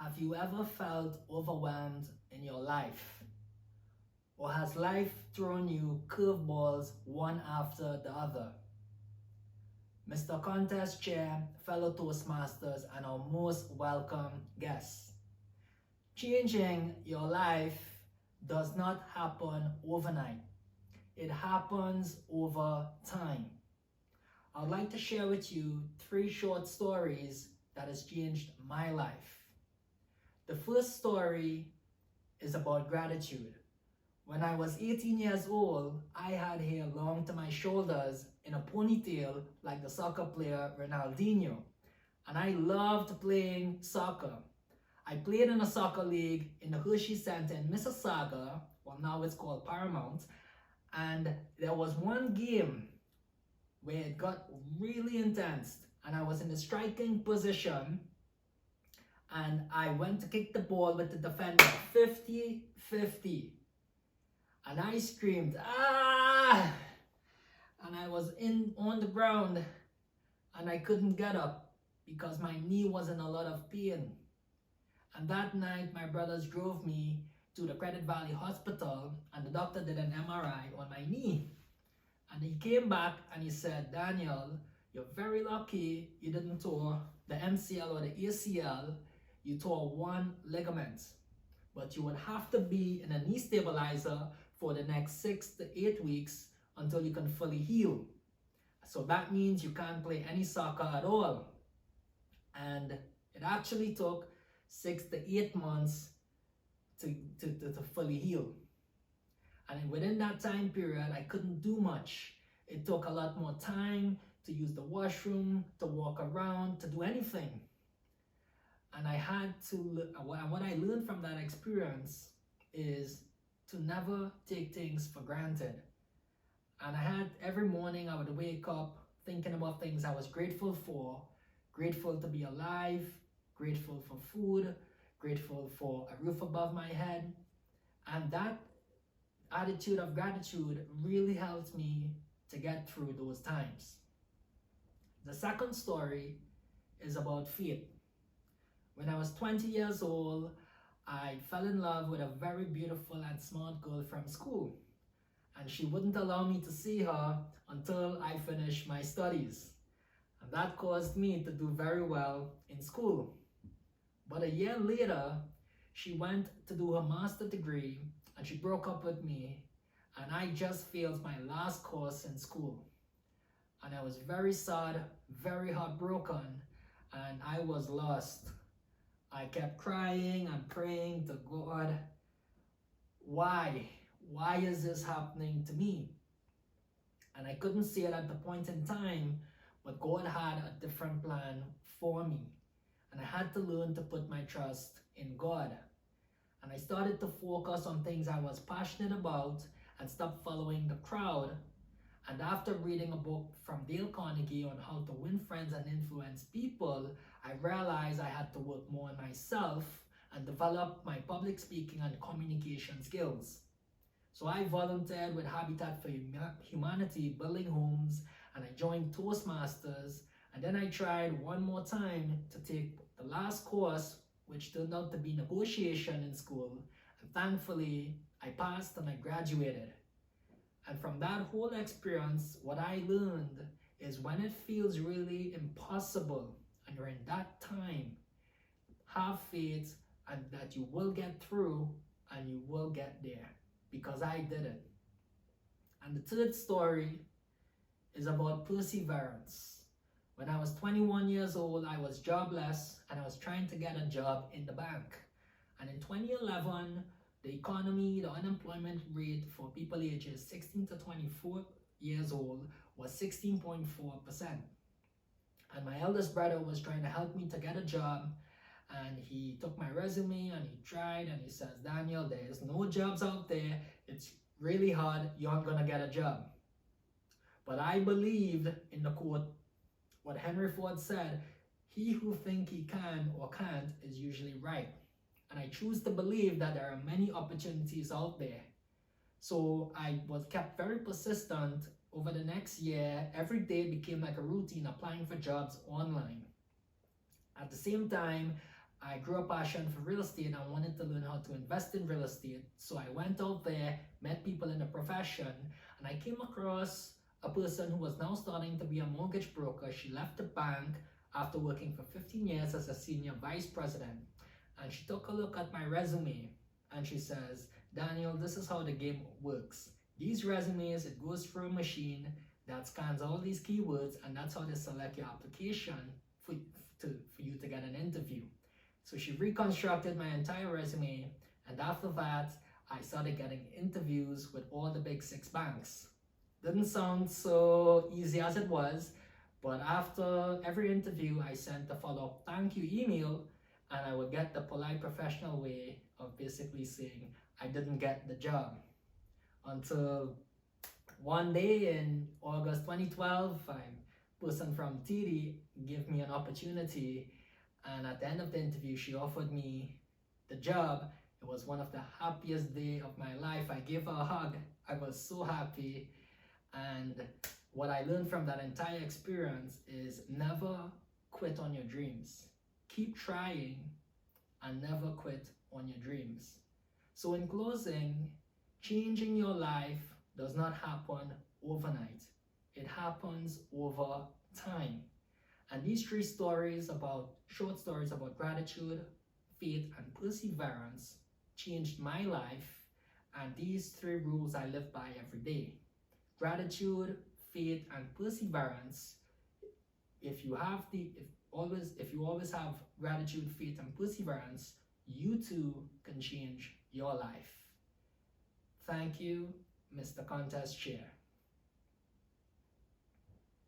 Have you ever felt overwhelmed in your life? Or has life thrown you curveballs one after the other? Mr. Contest Chair, fellow Toastmasters, and our most welcome guests. Changing your life does not happen overnight. It happens over time. I'd like to share with you 3 short stories that has changed my life. The first story is about gratitude. When I was 18 years old, I had hair long to my shoulders in a ponytail like the soccer player Ronaldinho. And I loved playing soccer. I played in a soccer league in the Hershey Center in Mississauga, well now it's called Paramount, and there was one game where it got really intense and I was in the striking position and I went to kick the ball with the defender 50-50 and I screamed, "Ah!" And I was on the ground and I couldn't get up because my knee was in a lot of pain. And that night my brothers drove me to the Credit Valley Hospital and the doctor did an MRI on my knee. And he came back and he said, "Daniel, you're very lucky you didn't tore the MCL or the ACL, you tore one ligament. But you would have to be in a knee stabilizer for the next 6 to 8 weeks until you can fully heal. So that means you can't play any soccer at all." And it actually took 6 to 8 months to fully heal. And within that time period, I couldn't do much. It took a lot more time to use the washroom, to walk around, to do anything. And I had to, what I learned from that experience is to never take things for granted. And I had, every morning I would wake up thinking about things I was grateful for, grateful to be alive, grateful for food, grateful for a roof above my head. And that attitude of gratitude really helped me to get through those times. The second story is about faith. When I was 20 years old, I fell in love with a very beautiful and smart girl from school. And she wouldn't allow me to see her until I finished my studies. And that caused me to do very well in school. But a year later, she went to do her master's degree and she broke up with me. And I just failed my last course in school. And I was very sad, very heartbroken, and I was lost. I kept crying and praying to God, why? Why is this happening to me? And I couldn't see it at the point in time, but God had a different plan for me. And I had to learn to put my trust in God. And I started to focus on things I was passionate about and stop following the crowd. And after reading a book from Dale Carnegie on how to win friends and influence people, I realized I had to work more on myself and develop my public speaking and communication skills. So I volunteered with Habitat for Humanity building homes, and I joined Toastmasters, and then I tried one more time to take the last course, which turned out to be negotiation in school, and thankfully I passed and I graduated. And from that whole experience, what I learned is when it feels really impossible and you're in that time, have faith and that you will get through and you will get there, because I did it. And the third story is about perseverance. When I was 21 years old, I was jobless and I was trying to get a job in the bank. And in 2011, the economy, the unemployment rate for people ages 16 to 24 years old was 16.4%. And my eldest brother was trying to help me to get a job, and he took my resume and he tried and he says, "Daniel, there is no jobs out there. It's really hard. You aren't gonna get a job." But I believed in the quote, what Henry Ford said, "He who thinks he can or can't is usually right." And I choose to believe that there are many opportunities out there. So I was kept very persistent over the next year. Every day became like a routine, applying for jobs online. At the same time, I grew a passion for real estate and wanted to learn how to invest in real estate. So I went out there, met people in the profession, and I came across a person who was now starting to be a mortgage broker. She left the bank after working for 15 years as a senior vice president. And she took a look at my resume and she says, Daniel, this is how the game works. These resumes, it goes through a machine that scans all these keywords, and that's how they select your application for you to get an interview. So she reconstructed my entire resume, and after that, I started getting interviews with all the big 6 banks. Didn't sound so easy as it was, but after every interview, I sent a follow-up thank you email, and I would get the polite professional way of basically saying I didn't get the job. Until one day in August 2012, a person from TD gave me an opportunity, and at the end of the interview, she offered me the job. It was one of the happiest days of my life. I gave her a hug. I was so happy. And what I learned from that entire experience is never quit on your dreams. Keep trying and never quit on your dreams. So in closing, changing your life does not happen overnight. It happens over time. And these 3 short stories about gratitude, faith, and perseverance changed my life. And these 3 rules I live by every day. Gratitude, faith, and perseverance. If you always have gratitude, faith, and perseverance, you too can change your life. Thank you, Mr. Contest Chair.